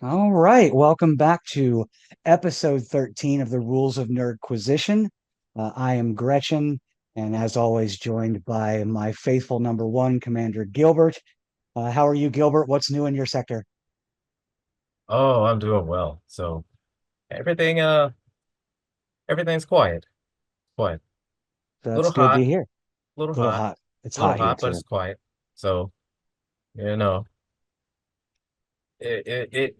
All right, welcome back to episode 13 of the Rules of Nerdquisition. I am Gretchen, and as always, joined by my faithful number one, Commander Gilbert. How are you, Gilbert? What's new in your sector? Oh, I'm doing well. So everything everything's quiet. Quiet. That's Little good to hot, hear. little A little hot, hot. It's little hot here hot, but it's too. quiet. So, you know, it it it,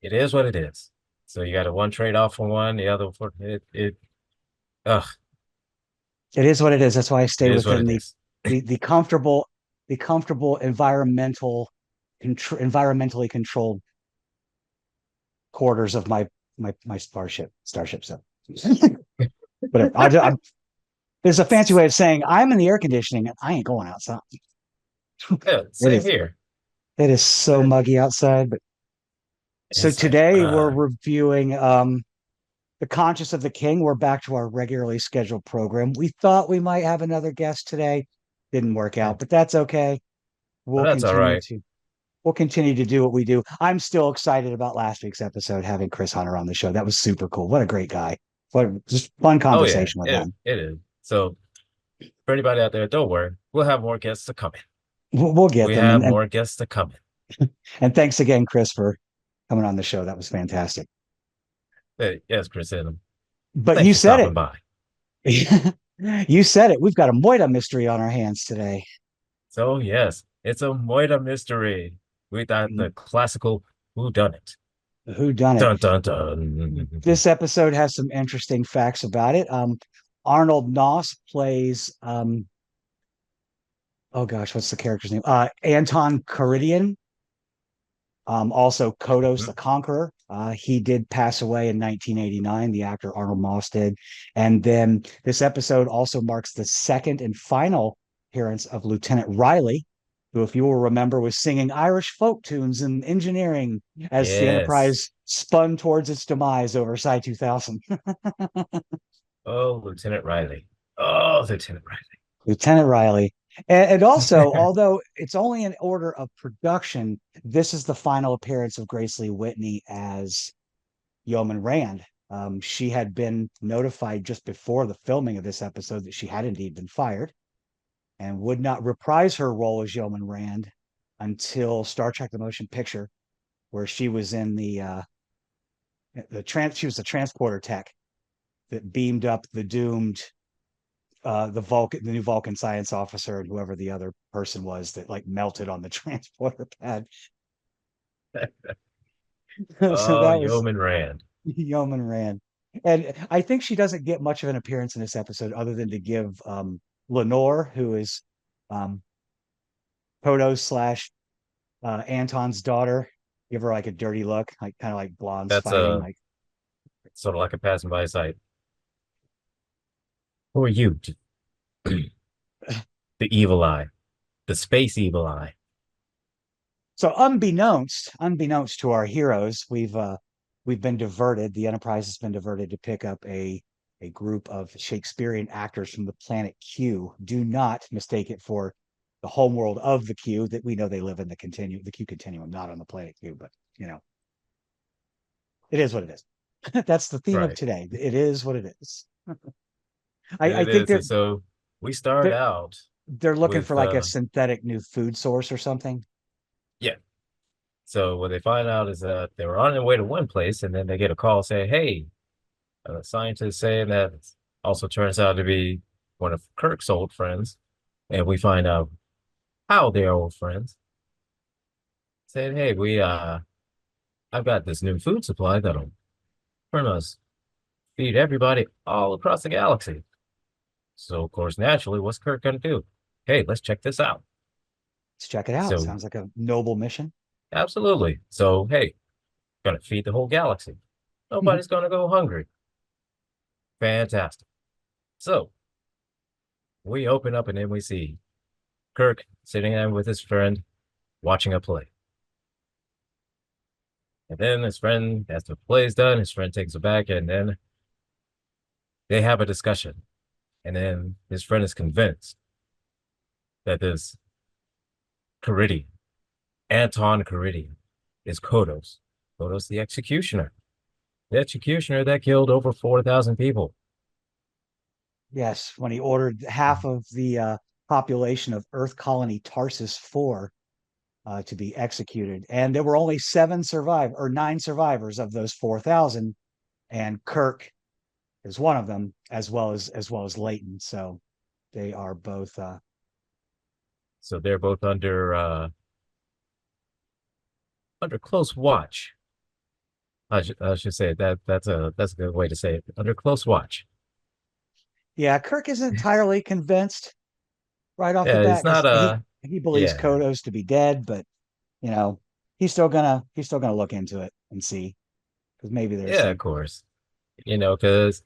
it is what it is. So you got a one trade off for one, the other for it ugh, It is what it is. That's why I it stay is what within it the is. the, the comfortable the comfortable environmentally controlled quarters of my starship. So whatever. There's a fancy way of saying I'm in the air conditioning and I ain't going outside. Yeah, It same is here. it is so And muggy outside. But so it's like today we're reviewing The Conscience of the King. We're back to our regularly scheduled program. We thought we might have another guest today. Didn't work out, but that's okay. but We'll that's all continue right. to we'll continue to do what we do. I'm still excited about last week's episode, having Chris Hunter on the show. That was super cool. What a great guy. What just fun Oh yeah, conversation with him. it is. So for anybody out there, don't worry. We'll have more guests to come in. We'll get We them. have And, and more guests to come and thanks again, Chris, for coming on the show. That was fantastic. in. Yes, Chris Adam. But Thanks you for said stopping it. by. You said it. We've got a Moida mystery on our hands today. So yes, it's a Moida mystery. We thought the classical who done it. Who done it? Dun dun dun. This episode has some interesting facts about it. Arnold Noss plays oh gosh, what's the character's name? Anton Karidian. Also Kodos the Conqueror. He did pass away in 1989. The actor Arnold Moss did. And then this episode also marks the second and final appearance of Lieutenant Riley, who, if you will remember, was singing Irish folk tunes in engineering as the Yes. Enterprise spun towards its demise over Psi 2000. Oh, Lieutenant Riley. Oh, Lieutenant Lieutenant Riley. And also, Riley. although it's only in order of production, this is the final appearance of Grace Lee Whitney as Yeoman Rand. She had been notified just before the filming of this episode that she had indeed been fired and would not reprise her role as Yeoman Rand until Star Trek: The Motion Picture, where she was in she was the transporter tech that beamed up the doomed the new Vulcan science officer, and whoever the other person was that like melted on the transporter pad. So Oh, that was Yeoman Rand. Yeoman Rand. And I think she doesn't get much of an appearance in this episode other than to give Lenore, who is um, Kodos slash Anton's daughter, give her like a dirty look, like kind of like blondes That's fighting. Like, sort of like a passing by sight. Who are you? The evil eye. The space evil eye. so unbeknownst to our heroes, we've been diverted. The Enterprise has been diverted to pick up a group of Shakespearean actors from the planet Q. Do not mistake it for the homeworld of the Q that we know they live in the Q continuum, not on the planet Q, but you know, it is what it is. That's the theme of Right. today. It is what it is. I It think is. And so we start they're out they're looking for with like a synthetic new food source or something. yeah. So what they find out is that they were on their way to one place and then they get a call saying, hey, a scientist saying that also turns out to be one of Kirk's old friends. And we find out how they're old friends. Saying, hey, I've got this new food supply that'll pretty much feed everybody all across the galaxy. So of course, naturally, what's Kirk gonna do? Hey, let's check this out. Let's check it out. So Sounds like a noble mission. absolutely. So hey, gonna feed the whole galaxy. Nobody's gonna go hungry. Fantastic. So we open up and then we see Kirk sitting there with his friend watching a play. And then his friend, as the play is done, his friend takes it back and then they have a discussion. And then his friend is convinced that Karidian, Anton Karidian, is Kodos. Kodos the Executioner. The Executioner that killed over 4,000 people. Yes, when he ordered half of the population of Earth colony Tarsus IV to be executed, and there were only nine survivors of those 4,000, and Kirk is one of them, as well as Leighton. So they are both. So they're both under close watch. I should say that's a good way to say it. Under close watch. Yeah, Kirk isn't entirely convinced right off the Yeah, it's bat because not he believes yeah. Kodos to be dead, but you know he's still gonna look into it and see because maybe there's Yeah, of some. course. Because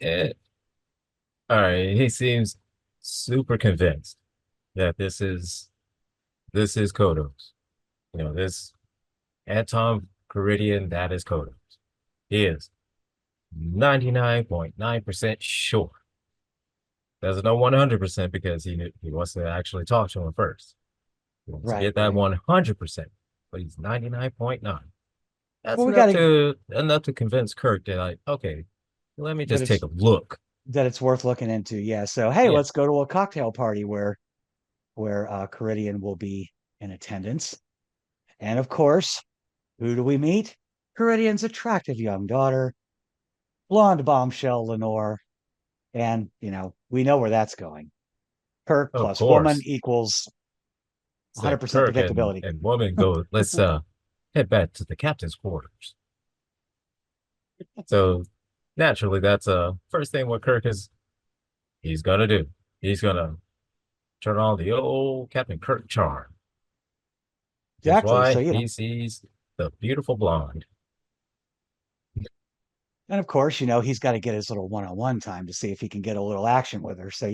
all right, he seems super convinced that this is Kodos. This Anton Karidian, that is Kodos. He is 99.9% sure. Doesn't know 100% because he wants to actually talk to him first. He wants to Right, get that right. 100%, but he's 99.9. That's Well, we enough got to to convince Kirk that like, okay, let me that just take it's a look. that it's worth looking into. Yeah. So hey, Yeah, let's go to a cocktail party where Karidian will be in attendance, and of course, who do we meet? Karidian's attractive young daughter, blonde bombshell Lenore, and we know where that's going. Kirk of plus woman course. equals So 100% Kirk and, predictability. and woman go, let's head back to the captain's quarters. So naturally, that's first thing what Kirk is he's gonna do. He's gonna turn on the old Captain Kirk charm. Is Exactly. So why he sees the beautiful blonde. and of course, he's got to get his little one-on-one time to see if he can get a little action with her. So,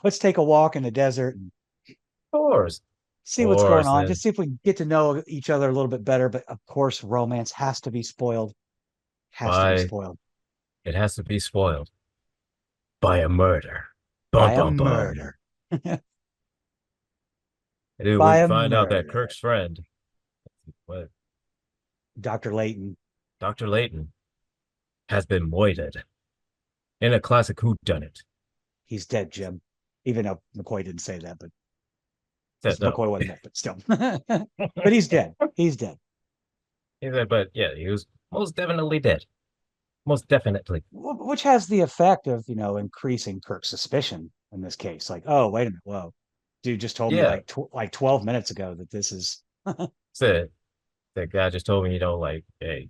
let's take a walk in the desert and Of course. see Of what's going course, on. then Just see if we can get to know each other a little bit better. But of course, romance has to be spoiled. Has to be by spoiled it has to be spoiled by a murder. Bum by a bum bum. murder. And we By a find out that murder. Kirk's friend, what Dr. Leighton, Dr. Leighton, has been moited in a classic whodunit. he's dead, Jim. Even though McCoy didn't say that, but Said no. McCoy wasn't there, but still. But he's dead. He's dead. He said, but yeah, he was most definitely dead. Most definitely. Which has the effect of, increasing Kirk's suspicion in this case. Like, oh, wait a minute. Whoa. Dude just told me Yeah. like 12 minutes ago that this is Said that guy just told me, like, hey,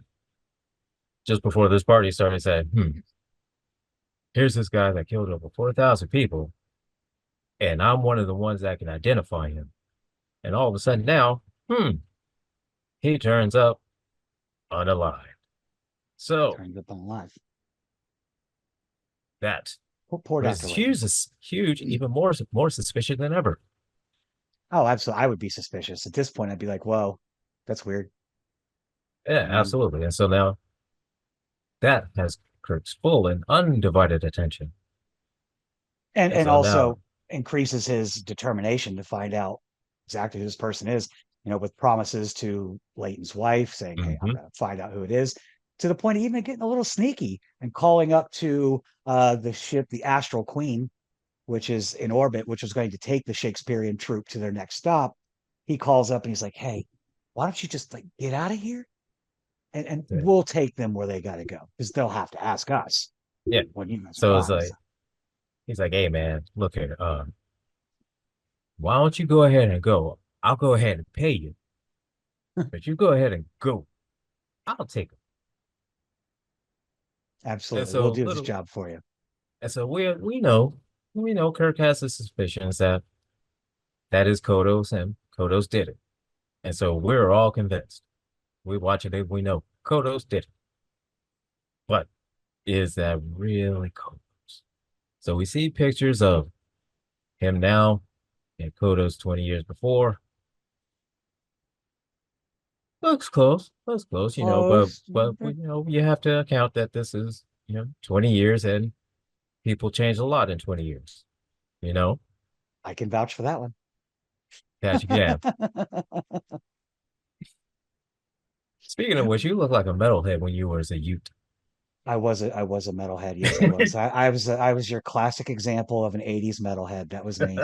just before this party started, said, here's this guy that killed over 4,000 people, and I'm one of the ones that can identify him. And all of a sudden now, he turns up unalive. So turns up on live. that Poor was Dr. Leighton. huge, even more suspicious than ever. Oh, absolutely. I would be suspicious. At this point, I'd be like, whoa, that's weird. Yeah, Um, absolutely. And so now that has Kirk's full and undivided attention. and And and so now, also increases his determination to find out exactly who this person is, with promises to Leighton's wife saying, hey, I'm mhm, going to find out who it is, to the point of even getting a little sneaky and calling up to the ship, the Astral Queen, which is in orbit, which was going to take the Shakespearean troupe to their next stop. He calls up and he's like, hey, why don't you just like get out of here? And we'll take them where they got to go because they'll have to ask us yeah. when you guys So it's arrive. like, he's like, hey, man, look here. Why don't you go ahead and go? I'll go ahead and pay you, but you go ahead and go. I'll take it. And Absolutely. We'll so do this little, job for you. and so we know Kirk has the suspicions that is Kodos and Kodos did it. And so we're all convinced. We watch it and we know Kodos did it. But is that really Kodos? So we see pictures of him now and Kodos 20 years before. Looks close, but Close. you have to account that this is 20 years and people change a lot in 20 years, you know? I can vouch for that one. Yeah. Speaking of which, you look like a metalhead when you were as a youth. I was a metalhead. Yes, I was. I was your classic example of an 80s metalhead. That was me.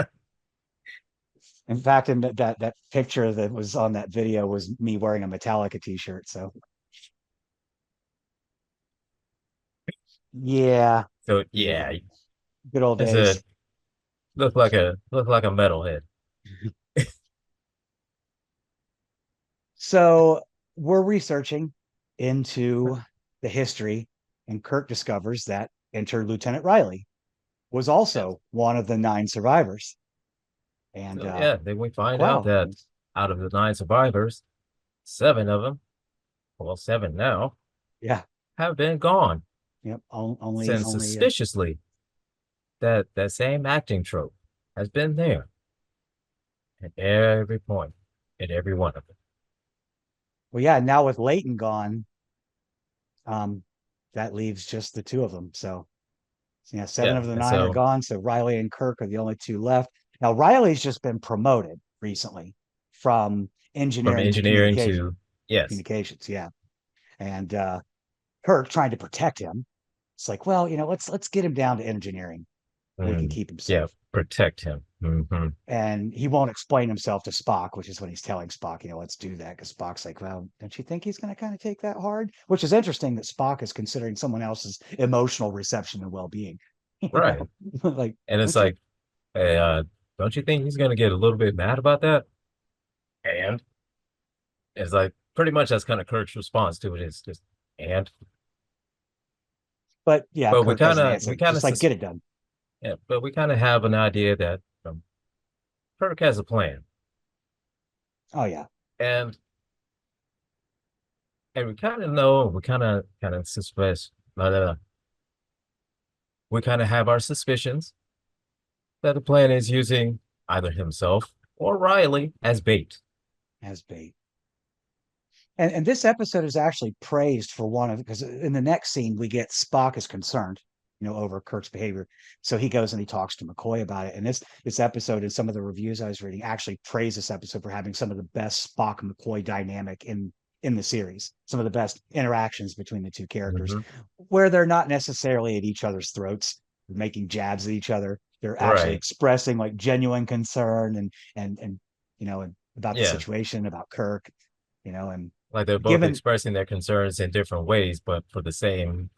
In fact, in that picture that was on that video was me wearing a Metallica t-shirt. So yeah, So yeah, yeah, good old as a days. look like a metalhead. So we're researching into the history, and Kirk discovers that enter Lieutenant Riley was Yes. also one of the 9 survivors. And So yeah, then we find out wow, that out of the 9 survivors, 7 of them, well, 7 now, yeah, have been gone yep, only since only suspiciously that same acting trope has been there at every point, at every one of them. well, yeah. Now with Leighton gone, um, that leaves just the two of them. So yeah, seven Yeah, of the and 9 are so gone. So Riley and Kirk are the only two left. Now Riley's just been promoted recently from from engineering to engineering to yes, communications. Yeah, and Kirk trying to protect him. It's like, well, let's get him down to engineering. We can keep him yeah, safe. protect him. And he won't explain himself to Spock, which is when he's telling Spock, let's do that. Because Spock's like, well, don't you think he's going to kind of take that hard? Which is interesting that Spock is considering someone else's emotional reception and well being. Right, Like, and it's don't you? like, hey, don't you think he's gonna get a little bit mad about that? And it's like pretty much that's kind of Kirk's response to it is just and. But yeah, But Kirk doesn't answer. we kind Just of like, get it done. yeah, but we kind of have an idea that Kirk has a plan, Oh, yeah. and we kind of know, we kind of suspect, we kind of have our suspicions that the plan is using either himself or Riley as bait. As bait. And this episode is actually praised for one of, because in the next scene we get Spock is concerned, over Kirk's behavior. So he goes and he talks to McCoy about it. And this episode and some of the reviews I was reading actually praise this episode for having some of the best Spock McCoy dynamic in the series, some of the best interactions between the two characters, Hmm. where they're not necessarily at each other's throats, making jabs at each other. They're actually Right. expressing like genuine concern and and about the Yeah. situation, about Kirk, and Like they're both given expressing their concerns in different ways, but for the same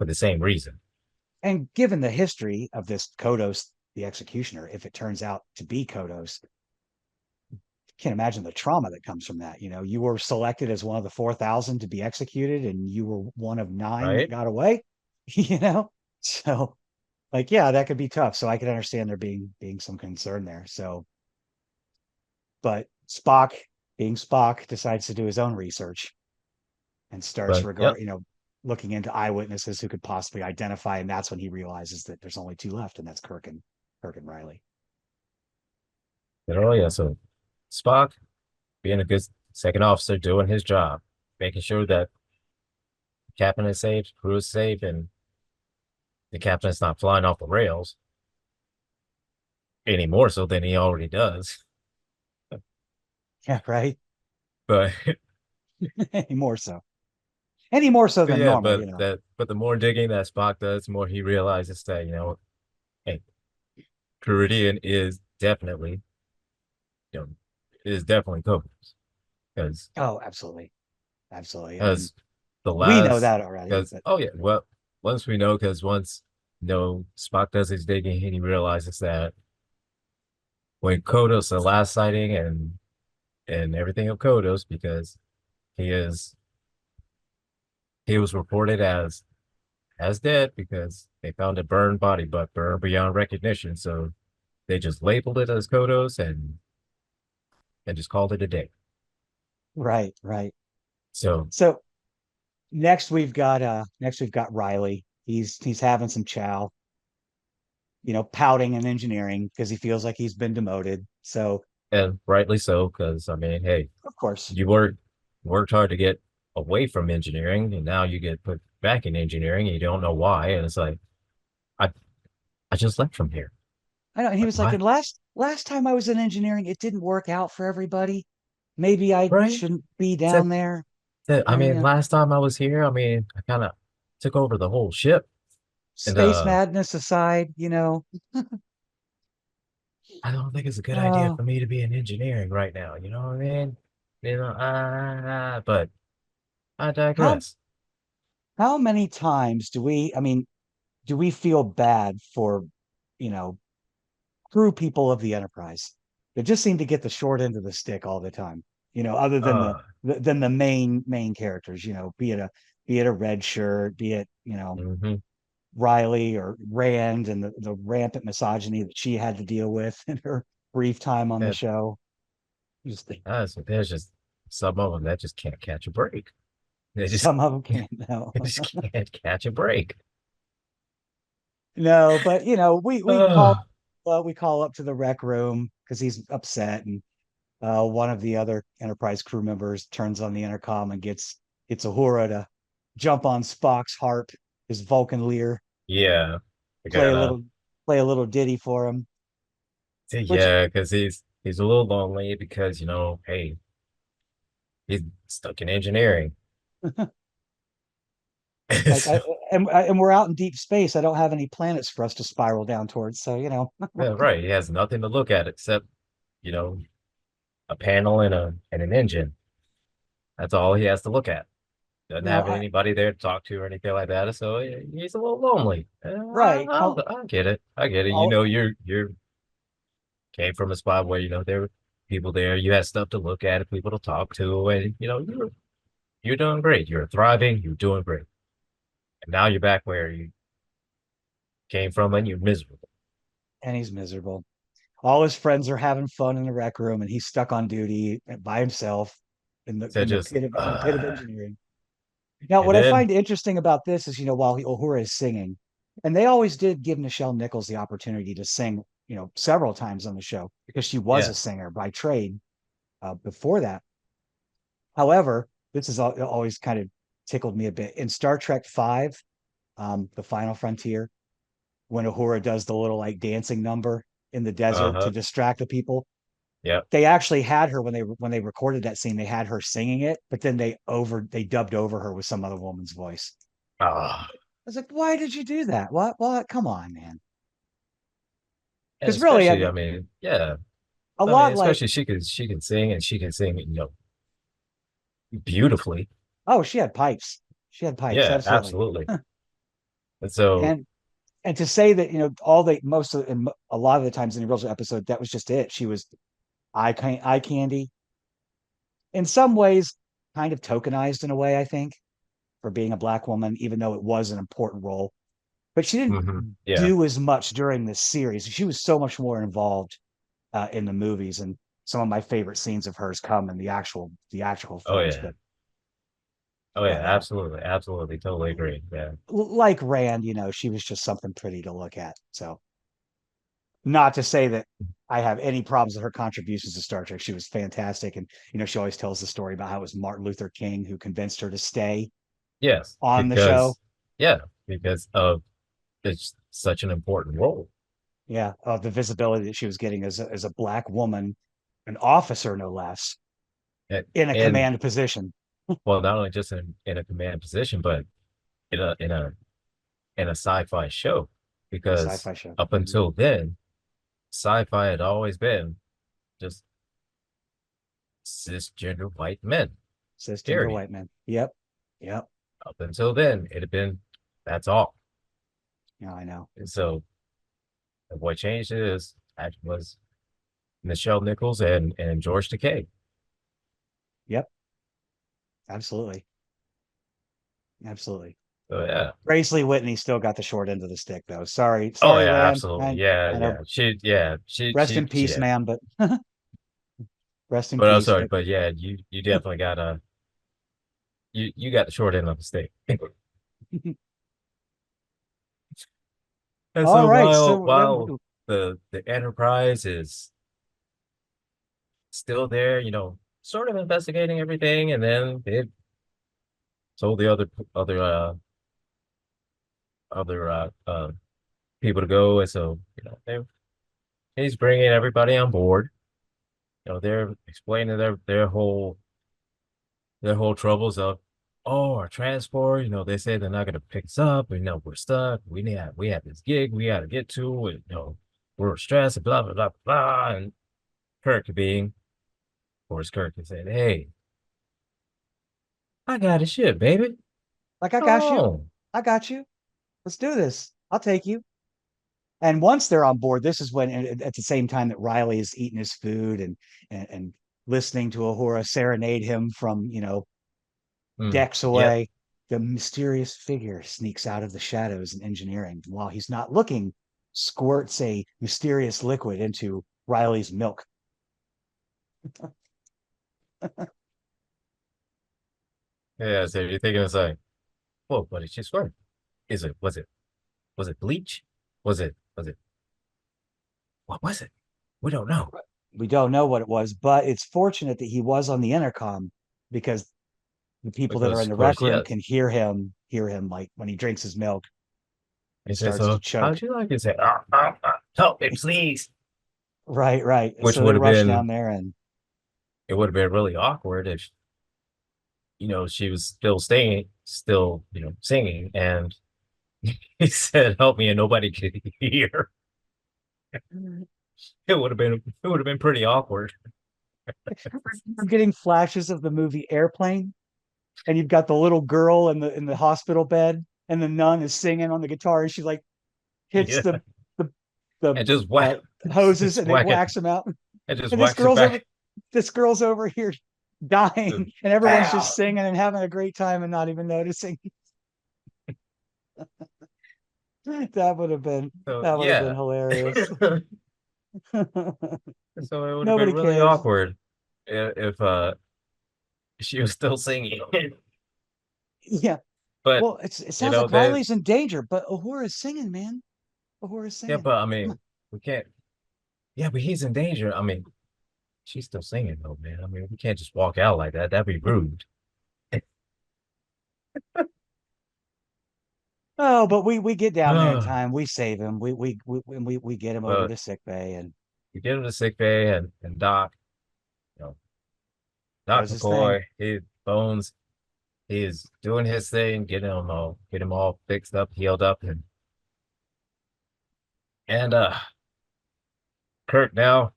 reason. and given the history of this Kodos the Executioner, if it turns out to be Kodos, can't imagine the trauma that comes from that. You were selected as one of the 4,000 to be executed, and you were one of 9 that Right. got away. So like, yeah, that could be tough. So I could understand there being some concern there. So, but Spock, being Spock, decides to do his own research and starts But yep. looking into eyewitnesses who could possibly identify, and that's when he realizes that there's only two left, and that's Kirk and Riley. Oh yeah. So Spock being a good second officer, doing his job, making sure that the captain is safe, crew is safe, and the captain is not flying off the rails any more so than he already does. Yeah, right. But, Any more so. Any more so but than yeah, normal. but the more digging that Spock does, the more he realizes that hey, Karidian you know, is definitely Kodos because Oh, absolutely, absolutely. I mean, as the we know last that already, because but oh yeah, well once we know because once Spock does his digging and he realizes that when Kodos the last sighting and everything of Kodos because he is he was reported as dead because they found a burned body, but burned beyond recognition. So they just labeled it as Kodos and just called it a day. right, right. So So next we've got Riley. He's having some chow, pouting in engineering because he feels like he's been demoted. So and rightly so, because I mean, hey, of course, you worked hard to get away from engineering, and now you get put back in engineering, and you don't know why, and it's like I I just left from here. I know. And he Like was like, why? and last time I was in engineering, it didn't work out for everybody. Maybe I Right? shouldn't be It's that down there. I I mean, mean, last time I was here, I mean, I kind of took over the whole ship, and space madness aside, I don't think it's a good idea uh, for me to be in engineering right now. You know what I mean? But I how digress. how many times do we, I mean, do we feel bad for, you know, crew people of the Enterprise that just seem to get the short end of the stick all the time? Other than Uh, the main characters, be it a red shirt, be it, hmm Riley or Rand and the rampant misogyny that she had to deal with in her brief time on the And show. Just there's just some of them that just can't catch a break. They just some of them can't know. they just can't catch a break. No, but we Uh, we call up to the rec room because he's upset, and one of the other Enterprise crew members turns on the intercom and gets Uhura to jump on Spock's harp, his Vulcan lyre, yeah, I play a gotta little play a little ditty for him, which yeah, because he's a little lonely because hey, he's stuck in engineering. like So, and we're out in deep space. I don't have any planets for us to spiral down towards. So, yeah, right. He has nothing to look at except you know a panel and an engine. That's all he has to look at. Doesn't you know, have I anybody there to talk to or anything like that. So he's a little lonely. right. I get it. I get it. I'll, You're came from a spot where there were people there. You had stuff to look at, people to talk to, and you're doing great. You're thriving. You're doing great. And now you're back where you came from, and you're miserable. and he's miserable. All his friends are having fun in the rec room, and he's stuck on duty by himself in the So just pit of engineering. Now, and what I then find interesting about this is, while Uhura is singing, and they always did give Nichelle Nichols the opportunity to sing, several times on the show because she was a yes, singer by trade before that. However, this has always kind of tickled me a bit. In Star Trek Five, The Final Frontier, when Uhura does the little like dancing number in the desert to uh-huh, distract the people, yep. they actually had her when they recorded that scene. They had her singing it, but then they dubbed over her with some other woman's voice. Ah, I was like, why did you do that? What? Come on, man. and Because really, especially, I mean, yeah, a I mean, lot like, especially she can sing and she can sing, beautifully. oh, she had pipes. She had pipes, Yeah, absolutely. absolutely. And so, And and to say that, all they most of and a lot of the times in the original episode, that was just it. She was eye candy. In some ways, kind of tokenized in a way, I think, for being a black woman, even though it was an important role. But she didn't yeah. do as much during this series. She was so much more involved in the movies, and some of my favorite scenes of hers come in the actual Oh films. yeah. But Oh yeah, but absolutely, absolutely, totally agree. Yeah. like Rand, she was just something pretty to look at. So, not to say that I have any problems with her contributions to Star Trek. She was fantastic, and she always tells the story about how it was Martin Luther King who convinced her to stay Yes, on the show. because of it's such an important role. Yeah, of the visibility that she was getting as a black woman, an officer no less, in a And command position. well, not only just in a command position, but in a sci-fi show, In a because sci-fi show. up until then, sci-fi had always been just cisgender white men. Cisgender Period. white men. Yep. Yep. Up until then, it had been that's all. Yeah, I know. And so what changed is actually was Nichelle Nichols and George Takei. Yep. Absolutely. Absolutely. So yeah. Grace Lee Whitney still got the short end of the stick, though. Sorry, Oh sorry, yeah, Rand. absolutely. I know. Yeah. She Rest in peace, yeah. ma'am. But rest in But I'm peace. sorry, But but yeah, you definitely got you got the short end of the stick. And all so right. while the Enterprise is still there, sort of investigating everything, and then they told the other other people to go, and so he's bringing everybody on board. They're explaining their whole their whole troubles of, oh, our transport, they say they're not gonna pick us up, we're stuck. We have this gig we gotta get to, and we're stressed, and blah blah blah blah. And Kirk being, of course, Kirk is saying, hey, I got a ship, baby. Like, I got you. Oh, I got you. Let's do this. I'll take you. And once they're on board, this is when, at the same time that Riley is eating his food and listening to Uhura serenade him from, decks yep. away, the mysterious figure sneaks out of the shadows in engineering. While he's not looking, squirts a mysterious liquid into Riley's milk. Yeah, so you're thinking it's like, whoa, what did she swear? Was it bleach? Was it, what was it? We don't know. We don't know what it was, but it's fortunate that he was on the intercom because the people that are Because, in of the course, rec room yes. can hear him like when he drinks his milk He and says, starts to so choke. how'd you like it? Say, help me, please. Right, right. Which So they would have rush down been, there and it would have been really awkward if, she was still staying, still, singing. And he said, help me, and nobody could hear. It would have been pretty awkward. we're getting flashes of the movie Airplane, and you've got the little girl in the hospital bed, and the nun is singing on the guitar, and she like hits Yeah. the the And just whack, hoses, just and it whack it, whacks him out. and just And this whacks it girl's over back. this girl's over here dying, and everyone's just Pow. singing and having a great time and not even noticing. That would have been So, that would have been yeah. hilarious. So it would have been Nobody really cares. awkward if she was still singing. Yeah. But Well, it sounds like they Riley's in danger, but Uhura's singing, man. Uhura's yeah, singing. but I Come on. mean, we can't. Yeah, but he's in danger. I mean, she's still singing though, man. I mean, we can't just walk out like that. That'd be rude. Oh, but we get down there in But time. We save him. We get him over to sick bay, and we get him to sick bay, and Doc, you know, Doc does his thing. McCoy, he Bones, he is doing his thing, get him all fixed up, healed up, and Kirk now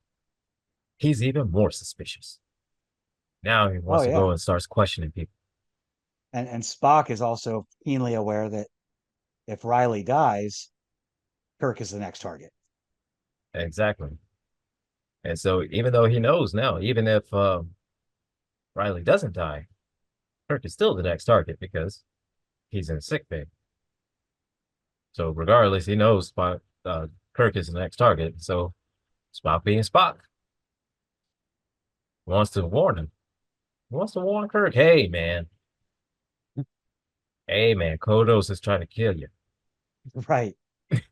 he's even more suspicious. Now he Oh wants to go yeah. and starts questioning people. And Spock is also keenly aware that if Riley dies, Kirk is the next target. Exactly. And so even though he knows now, even if Riley doesn't die, Kirk is still the next target because he's in sick bay. So regardless, he knows Kirk is the next target. So Spock being Spock wants to warn him. He wants to warn Kirk, hey man, Kodos is trying to kill you. Right.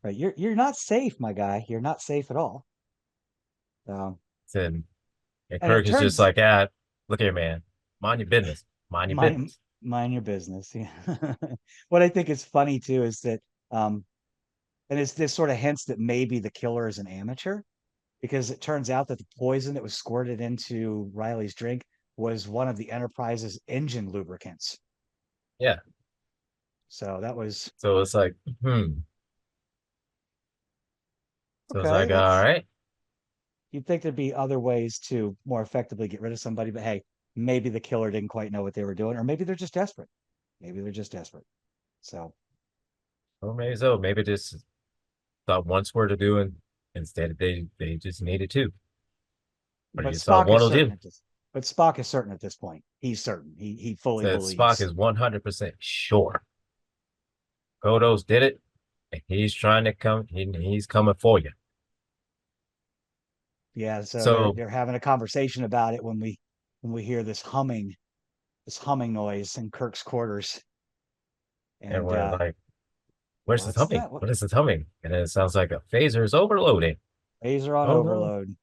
Right. You're not safe, my guy. You're not safe at all. Um, And, and and Kirk it is just turns like, look here, man. Mind your business. Mind your mind business. mind your business. Yeah. What I think is funny too is that and it's this sort of hints that maybe the killer is an amateur, because it turns out that the poison that was squirted into Riley's drink was one of the Enterprise's engine lubricants. Yeah. So that was So it's like, So it's okay. like, all That's right. You'd think there'd be other ways to more effectively get rid of somebody, but hey, maybe the killer didn't quite know what they were doing, or maybe they're just desperate. Maybe they're just desperate. So, Or maybe so. Maybe this thought once were to do, and instead they just needed two. Or but you saw Spock one is will do. certain at this. But Spock is certain at this point. He's certain. He fully Said Spock believes. is 100% sure. Kodos did it, and he's trying to come. He's coming for you. Yeah. So So, they're having a conversation about it when we hear this humming noise in Kirk's quarters, and and we're like, "Where's the what's humming? that? What What is the humming?" And then it sounds like a phaser is overloading. laser on Oh no! overload?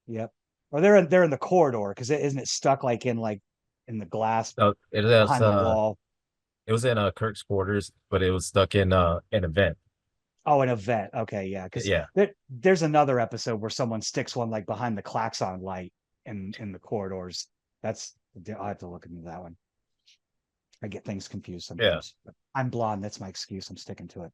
Yep. Or they're in the corridor because it isn't it stuck like in the glass No, behind the wall. it was in Kirk's quarters, but it was stuck in an event. Oh, an event. Okay, yeah. Because Yeah, there's another episode where someone sticks one like behind the klaxon light in the corridors. That's I'll have to look into that one. I get things confused Yeah. sometimes. But I'm blonde. That's my excuse. I'm sticking to it.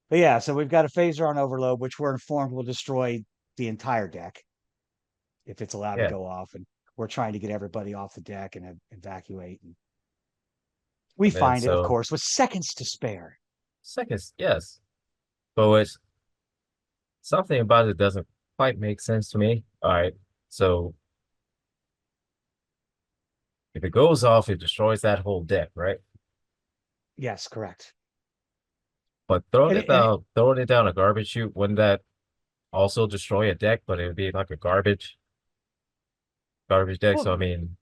But yeah, so we've got a phaser on overload, which we're informed will destroy the entire deck if it's allowed to Yeah. go off. And we're trying to get everybody off the deck and evacuate. And we And then find it, of so course, with seconds to spare. seconds, yes. But it's something about it doesn't quite make sense to me. All right. So if it goes off, it destroys that whole deck, right? Yes, correct. But throwing it down a garbage chute, wouldn't that also destroy a deck? But it would be like a garbage deck. So Well, I mean,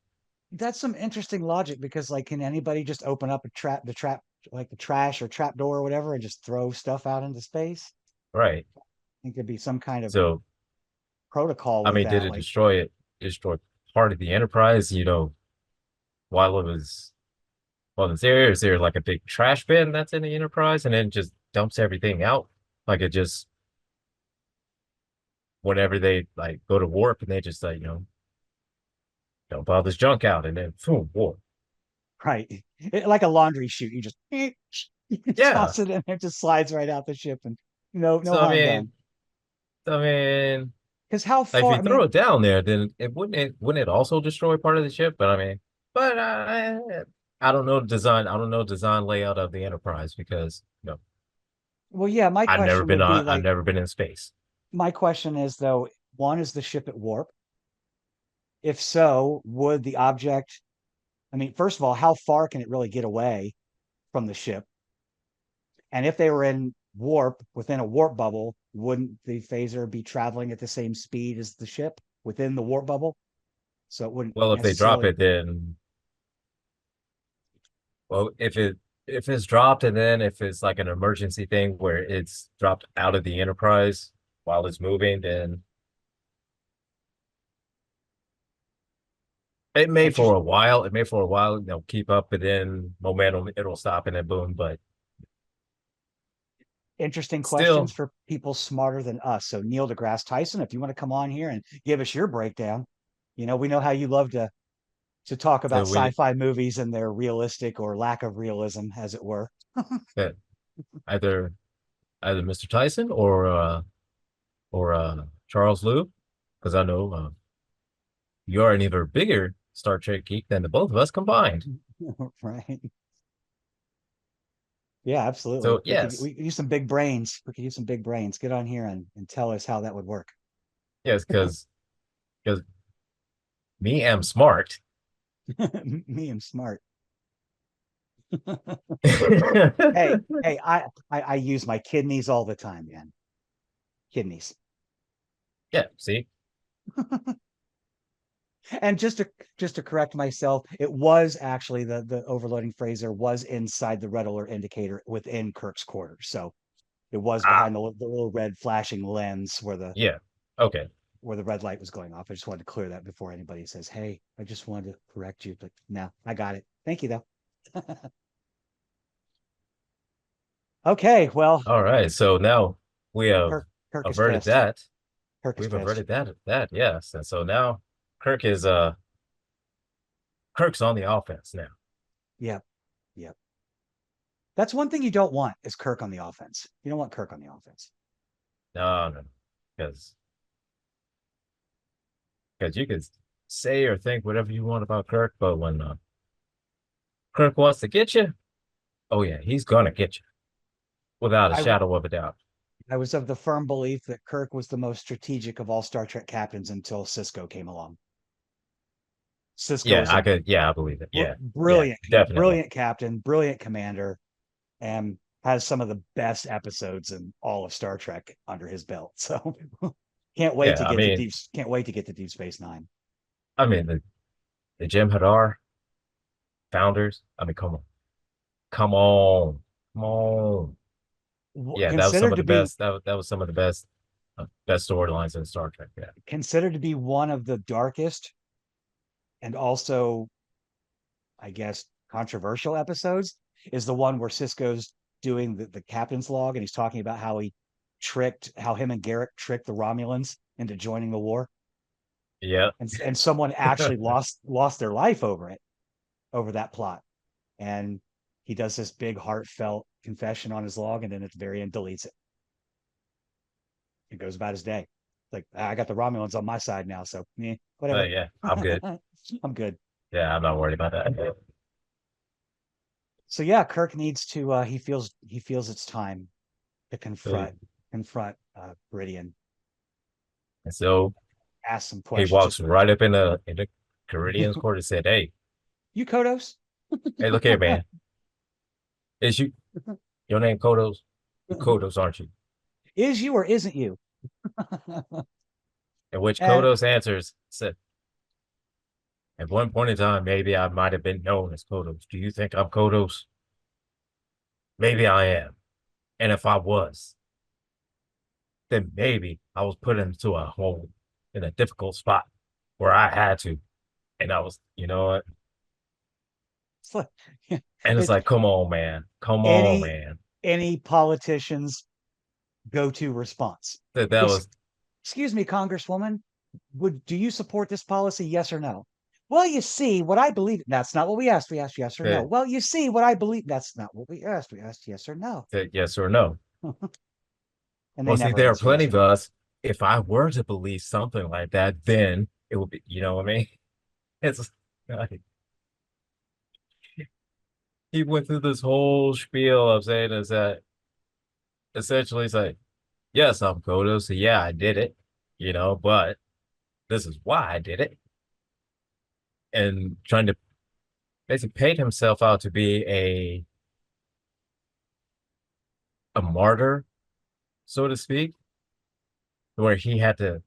that's some interesting logic because, like, can anybody just open up the trap, like the trash or trap door or whatever, and just throw stuff out into space? right. I think there'd be some kind of So protocol I with mean, did that. it Like, destroy part of the Enterprise, while it was well, is there like a big trash bin that's in the Enterprise and then just dumps everything out? Like it just whenever they like go to warp and they just dump all this junk out and then boom, warp. right, like a laundry chute, you just Yeah. toss it in, it just slides right out the ship, and no So I harm mean, done. I mean, Because how like if far? you I throw mean, it down there, then wouldn't it also destroy part of the ship? But I mean, but I don't know design. I don't know design layout of the Enterprise because well, yeah. I've never been in space. My question is though, one, is the ship at warp? If so, would the object? I mean, first of all, how far can it really get away from the ship? And if they were in warp within a warp bubble, wouldn't the phaser be traveling at the same speed as the ship within the warp bubble? So it wouldn't Well, if they drop necessarily. it, then well, if it's dropped and then if it's like an emergency thing where it's dropped out of the Enterprise while it's moving, then Interest, it may for a while, keep up, but then momentum, it'll stop and then boom. But Interesting questions still, for people smarter than us. So Neil deGrasse Tyson, if you want to come on here and give us your breakdown, we know how you love to talk about so we sci-fi movies and their realistic or lack of realism, as it were. that either Mr. Tyson or Charles Liu, because I know you are an even bigger Star Trek geek than the both of us combined. Right. Yeah, absolutely. So yes, We could use some big brains. We could use some big brains. Get on here and tell us how that would work. yes, because me am smart. Me, I'm smart. Hey, Yeah, hey, I use my kidneys all the time, man. Kidneys. see, And just to correct myself, it was actually the overloading phaser was inside the red alert indicator within Kirk's quarters. So it was ah, behind the little red flashing lens yeah, okay. where the red light was going off. I just wanted to clear that before anybody says, "Hey, I just wanted to correct you." But no, I got it. Thank you though. Okay, well, All right, so now we have Kirk is averted pissed. that. Kirk is We've pissed. averted that, yes. And so now Kirk is Kirk's on the offense now. Yep, yep. That's one thing you don't want is Kirk on the offense. You don't want Kirk on the offense. No, because you could say or think whatever you want about Kirk, but when Kirk wants to get you, oh yeah, he's gonna get you without a I shadow of a doubt. I was of the firm belief that Kirk was the most strategic of all Star Trek captains until Cisco came along. Cisco is a Yeah, I believe it. Yeah, brilliant, definitely. brilliant captain, brilliant commander, and has some of the best episodes in all of Star Trek under his belt. So Yeah, I mean, can't wait to get to Deep Space Nine. the Jim Hadar founders. I mean, come on, come on. Yeah, that was some Considered of to the be best. That was some of the best storylines in Star Trek. Yeah, considered to be one of the darkest and also, I guess, controversial episodes is the one where Cisco's doing the captain's log and he's talking about how him and Garrick tricked the Romulans into joining the war. Yeah. and someone actually lost their life over that plot. And he does this big heartfelt confession on his log, and then at the very end deletes it. He goes about his day. Like, I got the Romulans on my side now, so whatever. Yeah, I'm good. I'm good. Yeah, I'm not worried about that. So yeah, Kirk needs to. He feels it's time to So, confront Karidian, and so ask some he questions. walks Just right up in the Karidian's court and said, you Kodos, hey, look here, man. Is your name Kodos? You Kodos, aren't you?" is you or isn't you? In which And Kodos answers, said, "At one point in time, maybe I might have been known as Kodos. Do you think I'm Kodos? Maybe I am. And if I was, then maybe I was put into a hole in a difficult spot where I had to. And I was, you know what? it's like, And it's it's like, come on, man. Come on, any man. any politician's go-to response. That Ex- was Excuse me, Congresswoman, do you support this policy? Yes or no? Well, you see, what I believe, that's not what we asked. We asked yes or no. the, Well, you see, what I believe, that's not what we asked. We asked yes or no. the yes or no. And they Well, see, never there are answer plenty yes or of no. us. If I were to believe something like that, then it would be, you know what I mean? It's like he went through this whole spiel of saying is that essentially it's like, yes, I'm Kodo, so yeah, I did it, but this is why I did it. And trying to basically paint himself out to be a martyr, so to speak, where he had to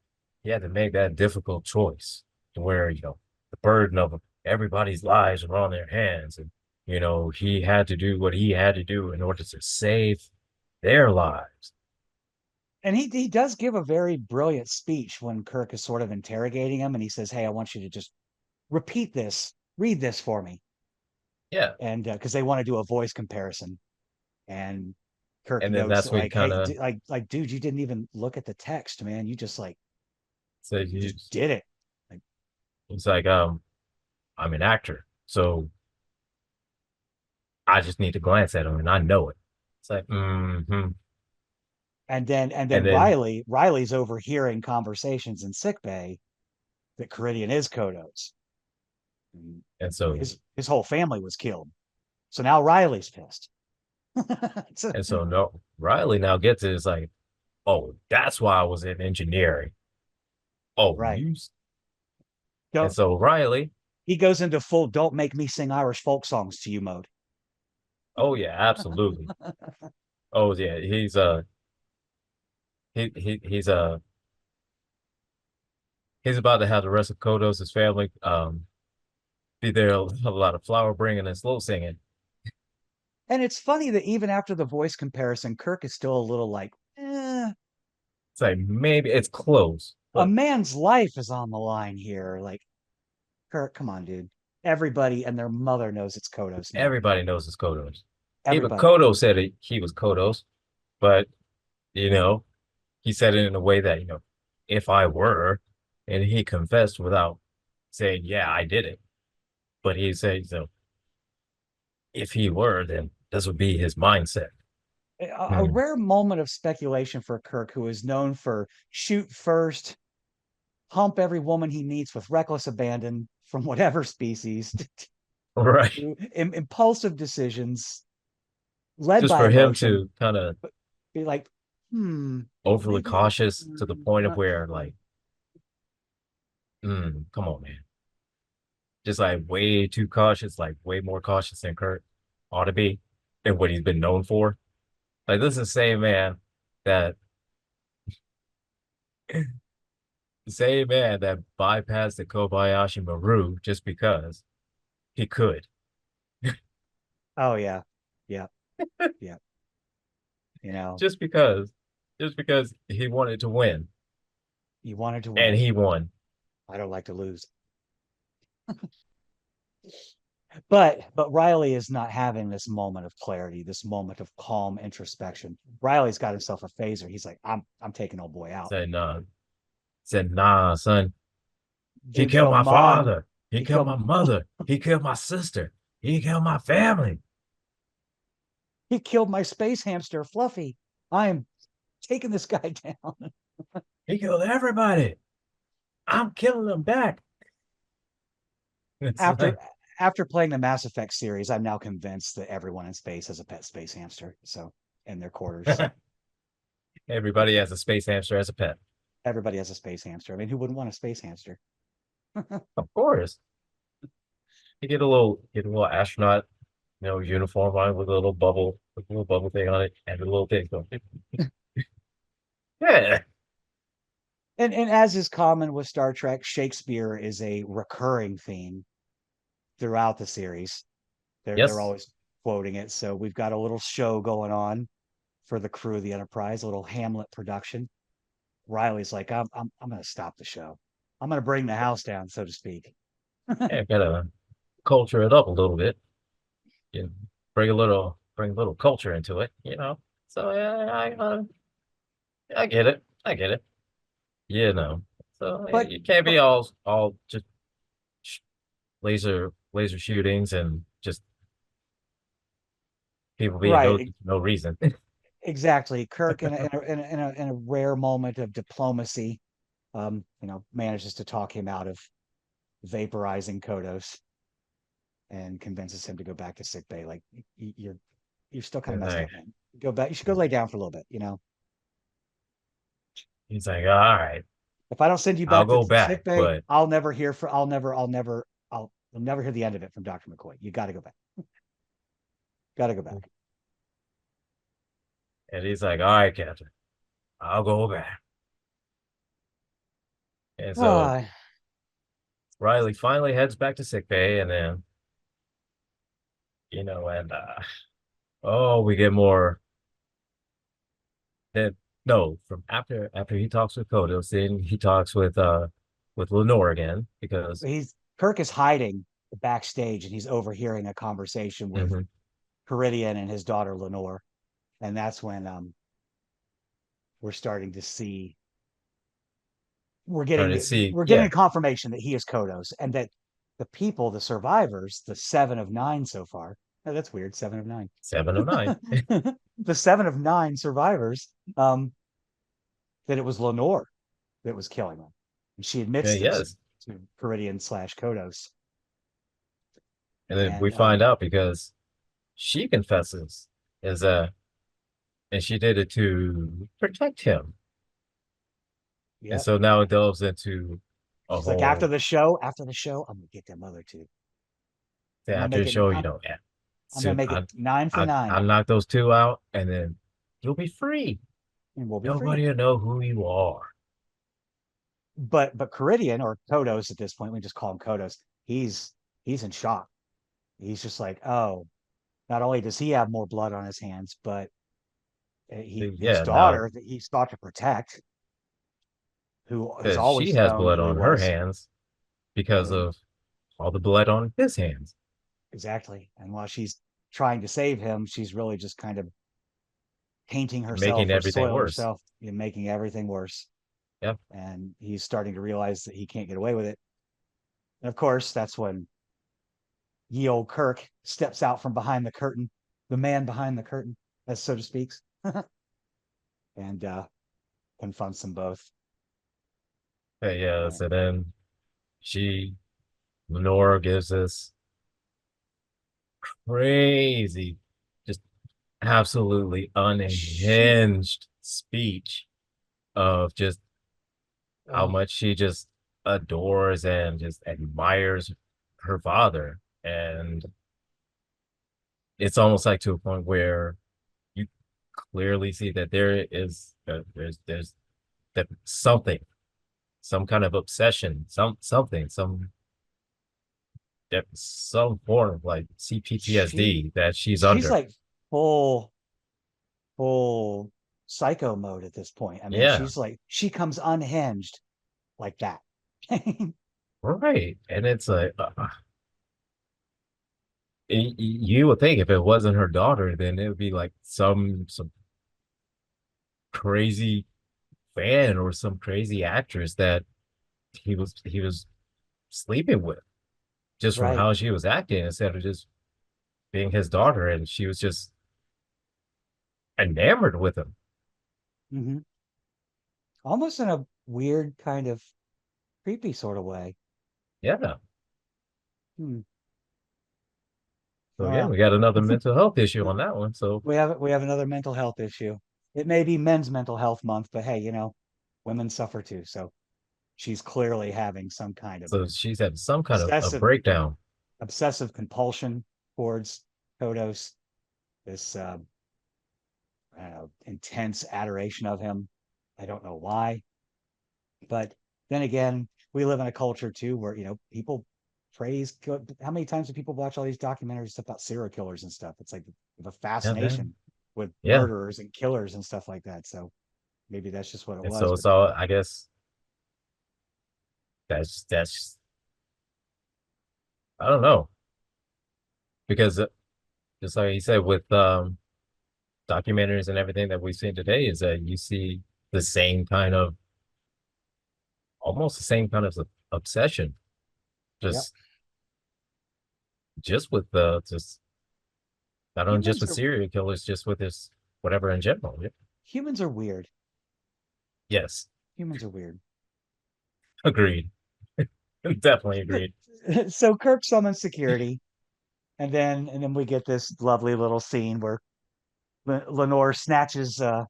make that difficult choice to where, the burden of everybody's lives were on their hands. And, he had to do what he had to do in order to save their lives. And he does give a very brilliant speech when Kirk is sort of interrogating him, and he says, "Hey, I want you to just read this for me," Yeah. and because they want to do a voice comparison, and Kirk And then notes that's that, what he like, kind "Hey, of dude, you didn't even look at the text, man. You just said, you just did it." Like, it's like, I'm an actor. So I just need to glance at him and I know it. It's like, and then And then, Riley's overhearing conversations in sickbay that Karidian is Kodos. And and so, his whole family was killed. So now Riley's pissed. So, and so, no, Riley now gets it. It's like, oh, that's why I was in engineering. Oh, right. and Don't so Riley, He goes into full "don't make me sing Irish folk songs to you" mode. oh yeah, absolutely. Oh yeah, he's about to have the rest of Kodos' family be there a lot of flower bringing and slow singing. And it's funny that even after the voice comparison, Kirk is still a little like, It's like maybe it's close, a but man's life is on the line here. Like, Kirk, come on, dude. Everybody and their mother knows it's Kodos now. everybody knows it's Kodos. Even Everybody. Kodos said he was Kodos, but you know, he said it in a way that, if I were, and he confessed without saying, yeah, I did it. But he said, if he were, then this would be his mindset. A Hmm. rare moment of speculation for Kirk, who is known for shoot first, hump every woman he meets with reckless abandon from whatever species, Right. to impulsive decisions led Just by for him emotion, to kind of but be like, overly maybe, cautious to the point of not where, sure. like, come on, man. Just like way too cautious, like way more cautious than Kurt ought to be and what he's been known for. Like, this is the same man that the same man that bypassed the Kobayashi Maru just because he could. Oh yeah, yeah, yeah. You know, Just because. Just because he wanted to win. you wanted to And win. he won. I don't like to lose. But Riley is not having this moment of clarity, this moment of calm introspection. Riley's got himself a phaser. He's like, I'm taking old boy out. Said, nah. Said, nah, son. He Dude, killed oh my mom, father. He he killed killed my mother. He killed my sister. He killed my family. he killed my space hamster, Fluffy. I am taking this guy down. He killed everybody. I'm killing them back. It's After like after playing the Mass Effect series, I'm now convinced that everyone in space has a pet space hamster. So in their quarters, everybody has a space hamster as a pet. everybody has a space hamster. I mean, who wouldn't want a space hamster? Of course. You get a little astronaut, uniform on it with a little bubble thing on it, and a little thing going. Yeah. And as is common with Star Trek, Shakespeare is a recurring theme throughout the series. They're Yes. always quoting it. So we've got a little show going on for the crew of the Enterprise, a little Hamlet production. Riley's like, I'm going to stop the show. I'm going to bring the house down, so to speak. Yeah, gotta culture it up a little bit. You know, bring a little culture into it, So yeah, I get it. I get it. You know. So But you can't but be all just sh- laser shootings and just people being right, no reason. exactly. Kirk in a rare moment of diplomacy, manages to talk him out of vaporizing Kodos and convinces him to go back to sick bay. Like you're still kind of messed Like, up, man. Go back. You should go lay down for a little bit. he's like, all right, If I don't send you I'll back to go back, sick bay, but I'll never hear the end of it from Dr. McCoy. You got to go back. Got to go back. and he's like, all right, Captain, I'll go back. And so Ah, Riley finally heads back to sick bay, and then and oh, we get more. Then no, from after he talks with Kodos, then he talks with Lenore again because he's Kirk is hiding backstage and he's overhearing a conversation with mhm, Karidian and his daughter Lenore, and that's when we're starting to see trying to see, we're getting yeah, a confirmation that he is Kodos and that the people, the survivors, the 7 of 9 so far. Oh, that's weird. 7 of 9. 709. The 7 of 9 survivors. That it was Lenore that was killing them. And she Yeah, admits this yes. to Karidian slash Kodos. And then we And find out because she confesses is and she did it to protect him. And yep. so now it delves into a She's like, whole after the show, I'm gonna get them other two. I'm gonna after make the it show, I'm gonna soon make it 9 for 9 I'll knock those two out and then you'll be free. and we'll be free. Nobody will know who you are. But Karidian or Kodos at this point, we just call him Kodos, he's in shock. He's just like, oh, not only does he have more blood on his hands, but his Yeah, now daughter that he sought to protect, who has because she always has known blood who he on her was. hands because And of all the blood on his hands. exactly. And while she's trying to save him, she's really just kind of painting Making herself or everything soiling worse. herself and making everything worse. Yep. And he's starting to realize that he can't get away with it. And of course, that's when ye old Kirk steps out from behind the curtain, the man behind the curtain, as so to speak, and confronts them both. Yeah, And so then she Lenore gives this crazy, just absolutely she, unhinged speech of just how oh, much she just adores and just admires her father. And it's almost like to a point where you clearly see that there's that something, some kind of obsession, some form of like she, CPTSD that she's she's under. like full full psycho mode at this point. I mean, Yeah, she's like she comes unhinged like that. right. And it's like you would think if it wasn't her daughter, then it would be like some crazy fan or some crazy actress that he was sleeping with, just from Right. how she was acting instead of just being his daughter, and she was just enamored with him. Hmm. Almost in a weird kind of creepy sort of way. Yeah. Hmm. So yeah, Well, we got another mental health issue on that one. So we have another mental health issue. It may be Men's Mental Health Month, but hey, women suffer too. So she's clearly having some kind of so she's had some kind of a obsessive breakdown. obsessive compulsion towards Kodos, this I don't know, intense adoration of him. I don't know why, but then again, we live in a culture too where people praise. How many times do people watch all these documentaries about serial killers and stuff? It's like they have a Yeah, man. fascination with Yeah. murderers and killers and stuff like that. So maybe that's just what it And was. so But so I guess that's I don't know, because just like you said with documentaries and everything that we've seen today, is that you see the same kind of almost the same kind of obsession, yep, just just with the just not only just humans with are serial killers, just with this whatever in general. Yeah. humans are weird. Yes, Humans are weird. agreed. Definitely agreed. So Kirk summons security, and then we get this lovely little scene where Lenore the Snatches the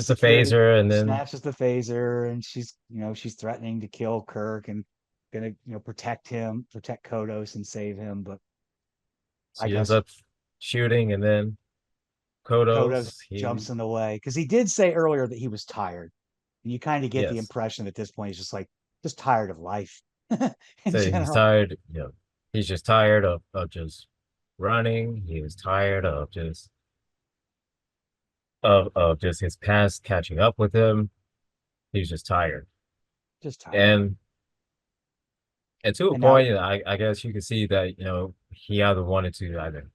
security phaser and then snatches the phaser, and she's threatening to kill Kirk and gonna protect Kodos and save him. But I she ends guess up shooting, and then Kodos Kodos, jumps in the way because he did say earlier that he was tired, and you kind of get the yes, impression at this point he's just tired of life in so he's general. tired, he's just tired of just running. He was tired of just his past catching up with him. He's just tired. Just tired. And to a And now point, I guess you can see that, he either wanted to either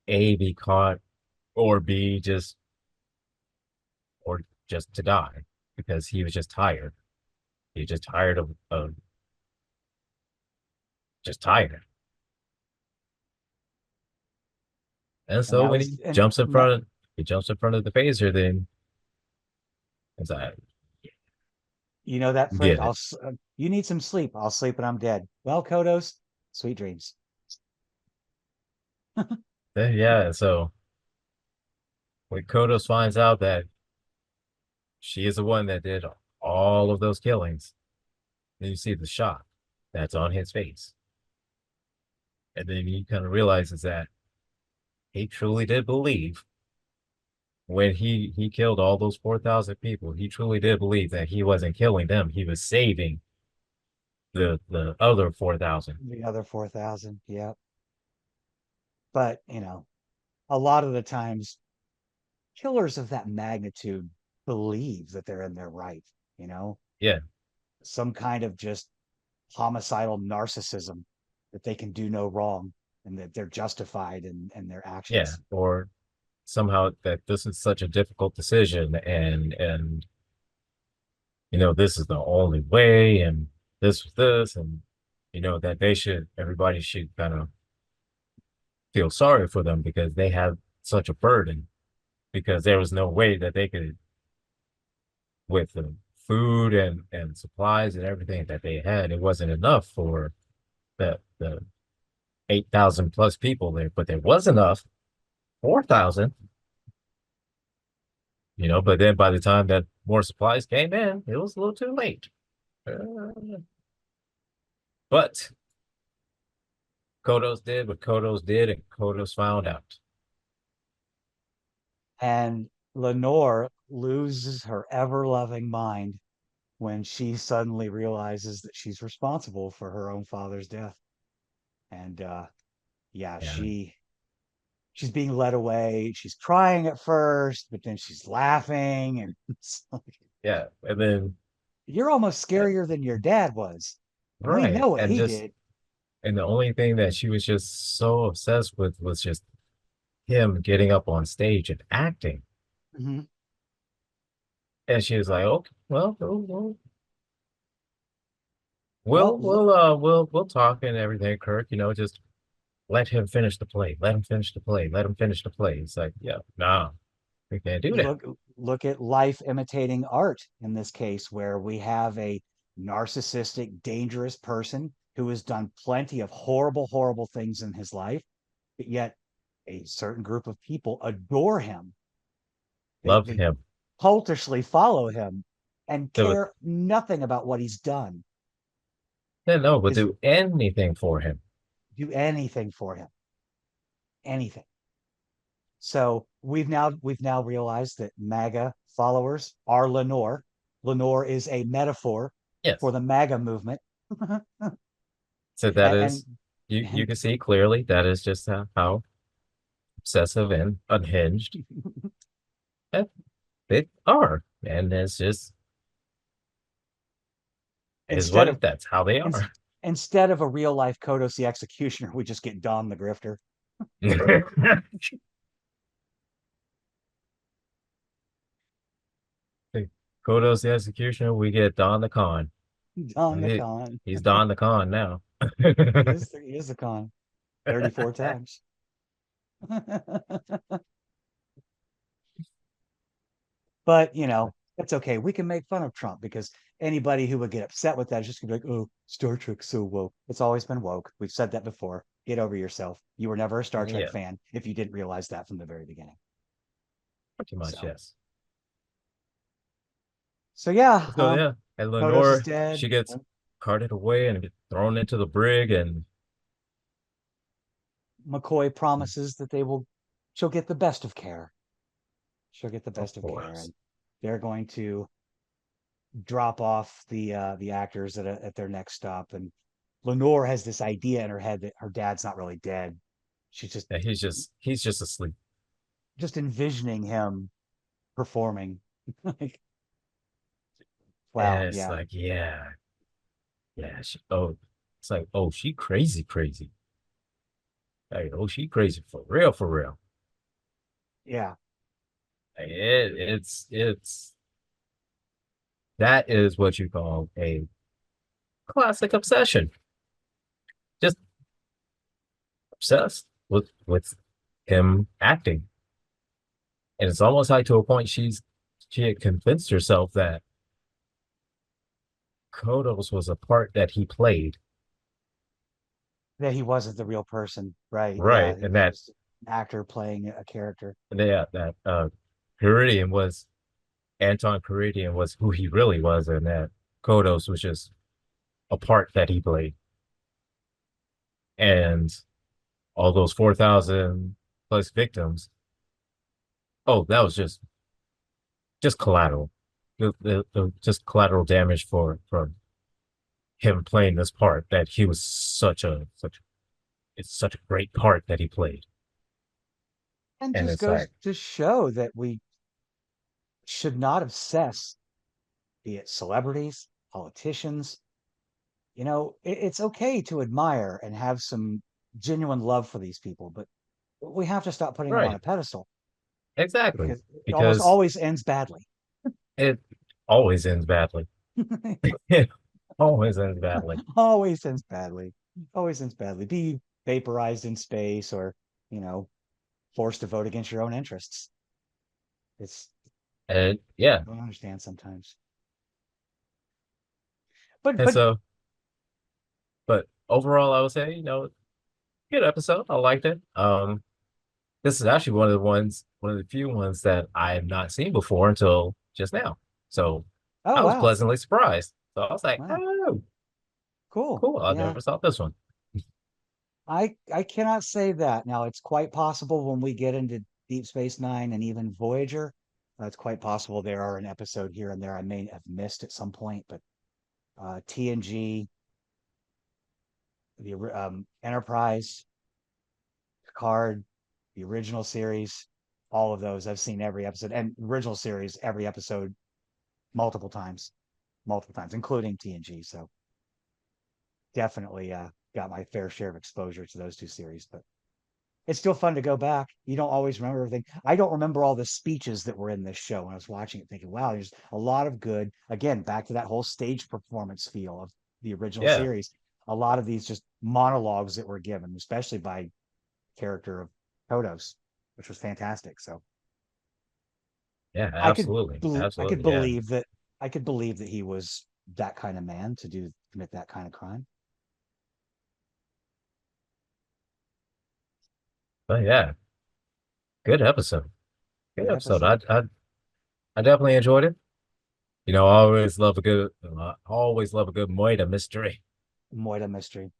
A, be caught, or B, just to die, because he was just tired. He was just tired of just tired. And and so that when was he and jumps in that, front, he jumps in front of the phaser, then it's like, that phrase, get it. you need some sleep. I'll sleep when I'm dead. Well, Kodos, sweet dreams. Yeah. So when Kodos finds out that she is the one that did all of those killings, then you see the shock that's on his face. And then he kind of realizes that he truly did believe, when he killed all those 4,000 people, he truly did believe that he wasn't killing them. He was saving the other 4,000. The other 4,000. Yeah. But, a lot of the times killers of that magnitude believe that they're in their right, you know, Yeah. some kind of just homicidal narcissism that they can do no wrong and that they're justified in their Yeah. actions. Or somehow that this is such a difficult decision, and this is the only way, and this, and that everybody should kind of feel sorry for them because they have such a burden, because there was no way that they could, with the food and supplies and everything that they had, it wasn't enough for the 8,000 plus people there, but there was enough 4,000. But then by the time that more supplies came in, it was a little too late. But Kodos did what Kodos did, and Kodos found out. And Lenore loses her ever loving mind when she suddenly realizes that she's responsible for her own father's death. And yeah, And she's being led away. She's crying at first, but then she's laughing, and it's like, yeah, and then you're almost scarier than your dad was. And we right, know what he did. and the only thing that she was just so obsessed with was just him getting up on stage and acting. Mhm. And she was like, okay, well, Well, We'll talk and everything, Kirk. Just let him finish the play. Let him finish the play. Let him finish the play. It's like, yeah, nah, we can't do that. look at life imitating art in this case, where we have a narcissistic, dangerous person who has done plenty of horrible, horrible things in his life, but yet a certain group of people adore him. Love They him. cultishly follow him and So, care nothing about what he's done. yeah, no, we'll Is do anything for him. do anything for him, anything. So we've now realized that MAGA followers are Lenore. Lenore is a metaphor for Yes. the MAGA movement. So that and, is, you and can see clearly that is just how obsessive and unhinged that they are. And it's just, is instead of that's how they in, are. instead of a real life Kodos the Executioner, we just get Don the Grifter. Kodos the Executioner, we get Don the Con. Don the He, Con. he's Don the Con now. He is the con 34 times. But that's okay. We can make fun of Trump because anybody who would get upset with that is just gonna be like, oh, Star Trek's so woke. It's always been woke. We've said that before. Get over yourself. You were never a Star Trek Yeah, fan if you didn't realize that from the very beginning. pretty much, So yes. so yeah, So yeah, and Kodos is Lenore, dead. she gets carted away and gets thrown into the brig, and McCoy promises that she'll get the best of care. She'll get the of best of care, course, and they're going to drop off the actors at their next stop. And Lenore has this idea in her head that her dad's not really dead. She's and he's just asleep. just envisioning him performing. Like, wow, And it's yeah, like, yeah, yeah. It's like, oh, she crazy, crazy. Like, oh, she crazy for real, for real. yeah. Like, it's that is what you call a classic obsession. Just obsessed with him acting. And it's almost like to a point she had convinced herself that Kodos was a part that he played. That he wasn't the real person, right? Yeah, Right. he And was that just an actor playing a character. that Karidian was Anton Karidian was who he really was, and that Kodos was just a part that he played. And all those 4,000 plus victims, oh, that was just collateral. Just collateral damage for from him playing this part that he was it's such a great part that he played. And And just it's goes like, to show that we should not obsess, be it celebrities, politicians. It's okay to admire and have some genuine love for these people, but we have to stop putting them on right, a pedestal exactly. because it almost Because always ends badly. it always ends badly. It always ends badly. Always ends badly. Always ends badly. Be vaporized in space or, you know, forced to vote against your own interests. It's And yeah. I don't understand sometimes. But And but so, but overall, I would say, good episode. I liked it. This is actually one of the few ones that I have not seen before until just now. So oh I was wow. pleasantly surprised. So I was like, Wow. oh, Cool. cool. I Yeah. never saw this one. I cannot say that. Now it's quite possible when we get into Deep Space Nine and even Voyager, it's quite possible there are an episode here and there I may have missed at some point, but TNG, the Enterprise, Picard, the original series, all of those I've seen every episode, and original series every episode multiple times, including TNG. So definitely got my fair share of exposure to those two series, but it's still fun to go back. You don't always remember everything. I don't remember all the speeches that were in this show when I was watching it, thinking, wow, there's a lot of good, again, back to that whole stage performance feel of the original Yeah. series. A lot of these just monologues that were given, especially by character of Kodos, which was fantastic. So Yeah, I could absolutely. I could Absolutely. Yeah. believe that he was that kind of man to commit that kind of crime. But yeah, good episode. Good Good episode. episode. I definitely enjoyed it. You know, I always love a good murder mystery. Moida mystery.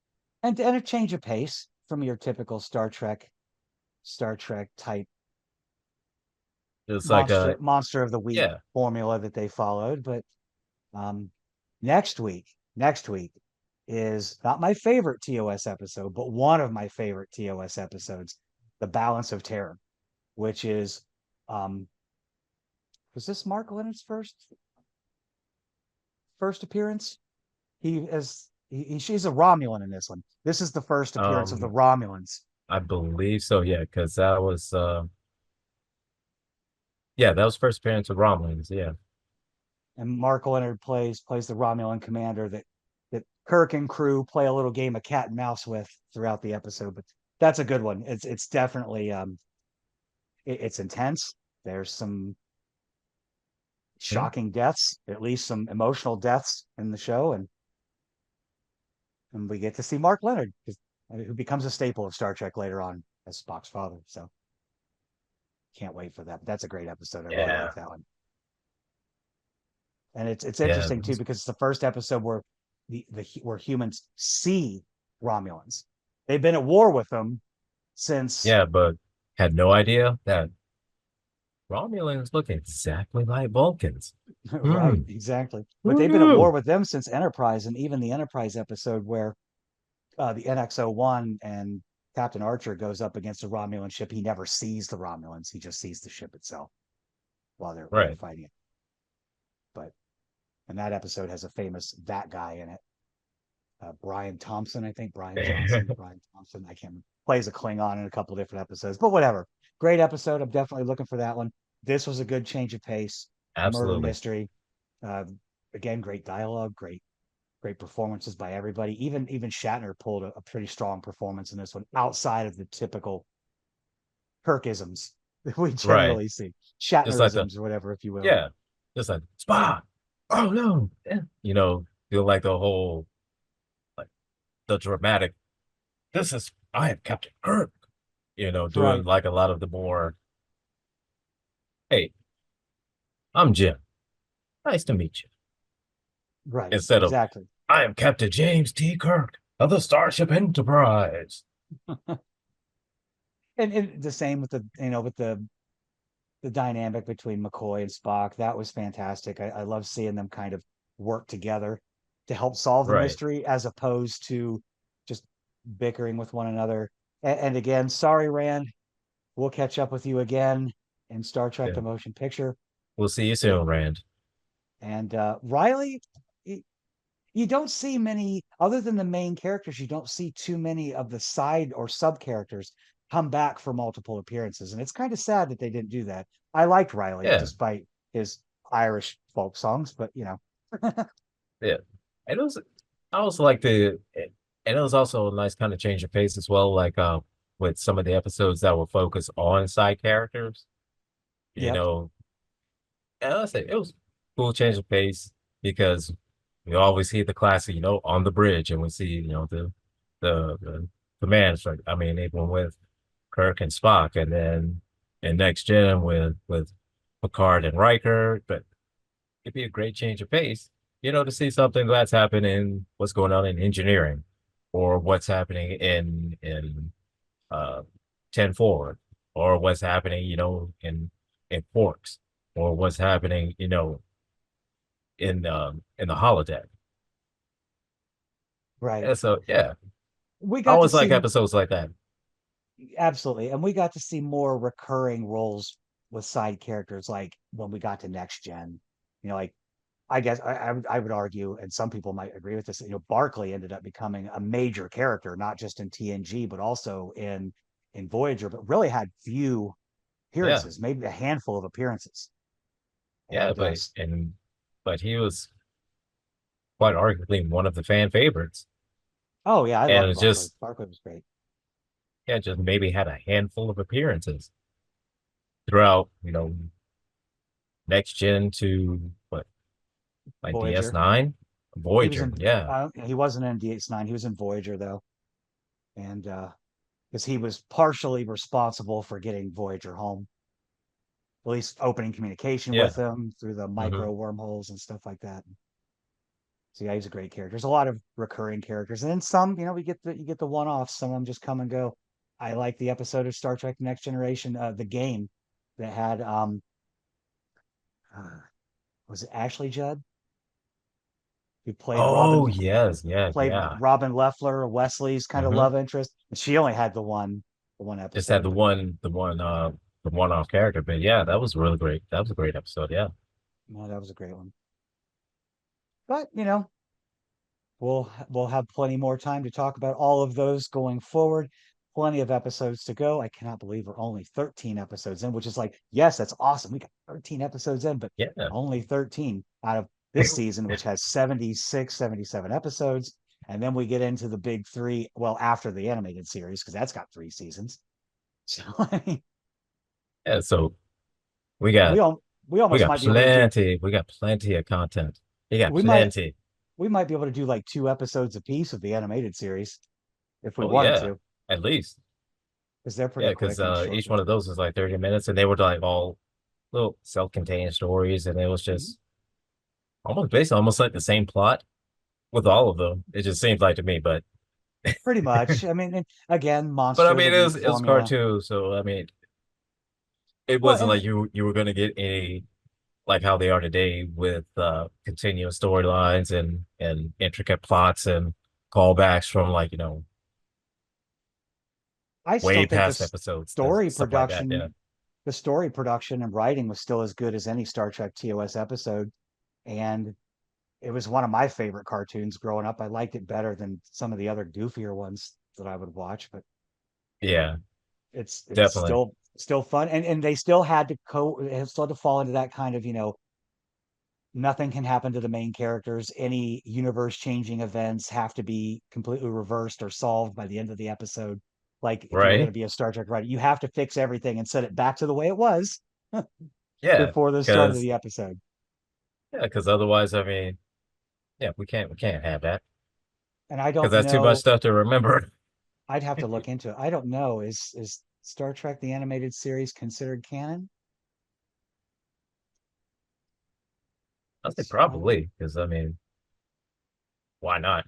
And a change of pace from your typical Star Trek type It's like monster of the week yeah. formula that they followed. But um, next week, next week is not my favorite TOS episode, but one of my favorite TOS episodes, The Balance of Terror, which is um, was this Mark Leonard's first appearance? She's a Romulan in this one. This is the first appearance of the Um, Romulans. I believe so, yeah, because that was yeah, that was first appearance of Romulans, yeah. And Mark Leonard plays the Romulan commander that Kirk and crew play a little game of cat and mouse with throughout the episode. But that's a good one. It's definitely it's intense. There's some Hmm? shocking deaths, at least some emotional deaths in the show, and we get to see Mark Leonard, who becomes a staple of Star Trek later on as Spock's father. So can't wait for that. But that's a great episode. I really Yeah, like that one. And it's yeah, interesting too because it's the first episode where where humans see Romulans. They've been at war with them since yeah, but had no idea that Romulans look exactly like Vulcans. right, Hmm. exactly. But Who they've been at war knew? with them since Enterprise, and even the Enterprise episode where the NX-01 and Captain Archer goes up against a Romulan ship. He never sees the Romulans; he just sees the ship itself while they're Right. fighting it. But and that episode has a famous that guy in it, Brian Thompson, I think Brian Johnson, Brian Thompson. I can't remember. Plays a Klingon in a couple different episodes, but whatever. Great episode. I'm definitely looking for that one. This was a good change of pace. Murder Absolutely. mystery. Uh, Again, great dialogue, great performances by everybody. Even Shatner pulled a pretty strong performance in this one, outside of the typical Kirkisms that we Right. generally see, Just like the Shatnerisms or whatever, if you will. yeah, just like Spock. Oh no. Yeah. You know, feel like the whole like the dramatic this is I am Captain Kirk, you know, doing Right, like a lot of the more, hey, I'm Jim. Nice to meet you. right, Instead of exactly. I am Captain James T. Kirk of the Starship Enterprise. And the same with the dynamic between McCoy and Spock. That was fantastic. I love seeing them kind of work together to help solve the Right. mystery as opposed to just bickering with one another. And again, sorry, Rand. We'll catch up with you again in Star Trek Yeah. The Motion Picture. We'll see you soon, Rand. And Riley, you don't see many, other than the main characters, you don't see too many of the side or sub characters come back for multiple appearances. And it's kind of sad that they didn't do that. I liked Riley Yeah. despite his Irish folk songs, but Yeah. And it was I also like the and it was also a nice kind of change of pace as well, like with some of the episodes that were focused on side characters, you yep, know, and I say it was cool change of pace because we always see the classic, you know, on the bridge, and we see, you know, the commands. Like I mean, even with Kirk and Spock, and then in Next Gen with Picard and Riker. But it'd be a great change of pace, you know, to see something that's happening, what's going on in engineering, or what's happening in uh 10 forward, or what's happening, you know, in Forks, or what's happening, you know, in the holodeck. right. And so yeah, We I got to always like see episodes like that. absolutely, and we got to see more recurring roles with side characters, like when we got to Next Gen. Like I guess I would argue, and some people might agree with this. Barclay ended up becoming a major character, not just in TNG, but also in Voyager, but really had few Yeah. appearances, maybe a handful of appearances. Yeah, And but he was quite arguably one of the fan favorites. Oh yeah, I And love it's Barclay. just, Barclay was great. yeah, just maybe had a handful of appearances throughout, next gen to what, like Voyager. DS9? He was Voyager, in. yeah. He wasn't in DH9. He was in Voyager though, and because he was partially responsible for getting Voyager home, at least opening communication Yeah. with them through the Hmm. micro wormholes and stuff like that. So yeah, he's a great character. There's a lot of recurring characters, and then some, we get you get the one offs. Some of them just come and go. I like the episode of Star Trek: Next Generation, the game that had uh, was it Ashley Judd who Oh, yes, yeah, played yeah. Robin Leffler, Wesley's kind of Hmm. love interest. And she only had the one Just had episode, but the one-off character, but yeah, that was really great. That was a great episode. Yeah. no, that was a great one. But we'll have plenty more time to talk about all of those going forward. Plenty of episodes to go. I cannot believe we're only 13 episodes in, which is like, yes, that's awesome. We got 13 episodes in, but Yeah. only 13 out of this season, which has 76, 77 episodes. And then we get into the big three, well, after the animated series, because that's got 3 seasons. So I mean, Yeah. So we got we all we we almost got might be able to do plenty of content. We got we might plenty. we might be able to do like 2 episodes a piece of the animated series if we Oh wanted yeah, to, at least. because they're Yeah, pretty because quick and short each to one of do. those is like 30 minutes, and they were like all little self-contained stories, and it was Mhm. just almost basically almost like the same plot with all of them. It just seems like to me, but Pretty much. I mean, and again, but I monster, the mean weak it was formula. cartoon, so I mean it Well, wasn't and like you were gonna get any like how they are today with continuous storylines and intricate plots and callbacks from like I still way think past episodes, story stuff like that. Yeah. production, the story production and writing was still as good as any Star Trek TOS episode. And it was one of my favorite cartoons growing up. I liked it better than some of the other goofier ones that I would watch, but Yeah, it's definitely. still fun. And they still had to still had to fall into that kind of, nothing can happen to the main characters. Any universe changing events have to be completely reversed or solved by the end of the episode. Like if you're going to Right. be a Star Trek writer, you have to fix everything and set it back to the way it was Yeah, before the start of because the episode. otherwise, I mean, yeah, we can't have that And I because don't that's too much know. stuff to remember. I'd have to look into it. I don't know. Is Star Trek the animated series considered canon? I say It's probably because I mean, why not?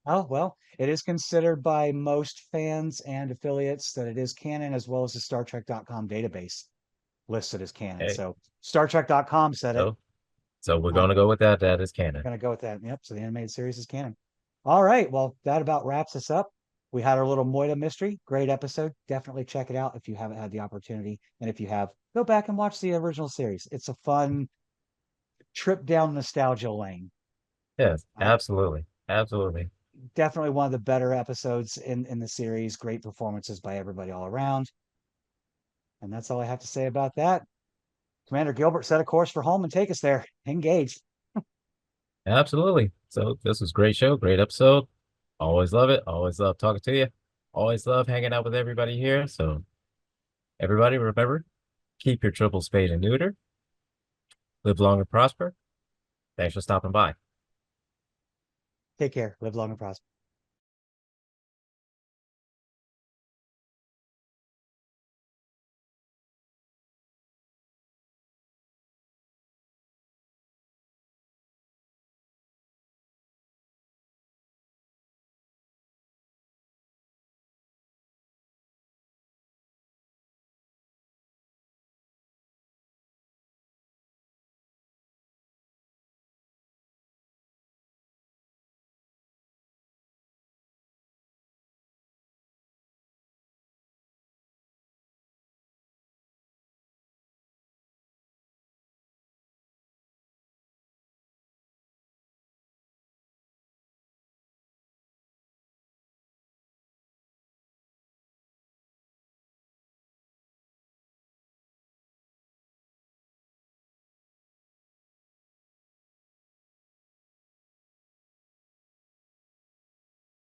oh well, it is considered by most fans and affiliates that it is canon, as well as the StarTrek.com database listed as canon. Hey, So StarTrek.com said it. so we're I'm gonna go with that. That is canon. gonna go with that. Yep. So the animated series is canon. All right. Well, that about wraps us up. We had our little Moida mystery. Great episode. Definitely check it out if you haven't had the opportunity. And if you have, go back and watch the original series. It's a fun trip down nostalgia lane. Yes, I absolutely, absolutely. definitely one of the better episodes in the series. Great performances by everybody all around. And that's all I have to say about that. Commander Gilbert, set a course for home and take us there. Engage. Absolutely. So this was a great show, great episode. Always love it. Always love talking to you. Always love hanging out with everybody here. So everybody remember, keep your triple spade and neuter. Live long and prosper. Thanks for stopping by. Take care. Live long and prosper.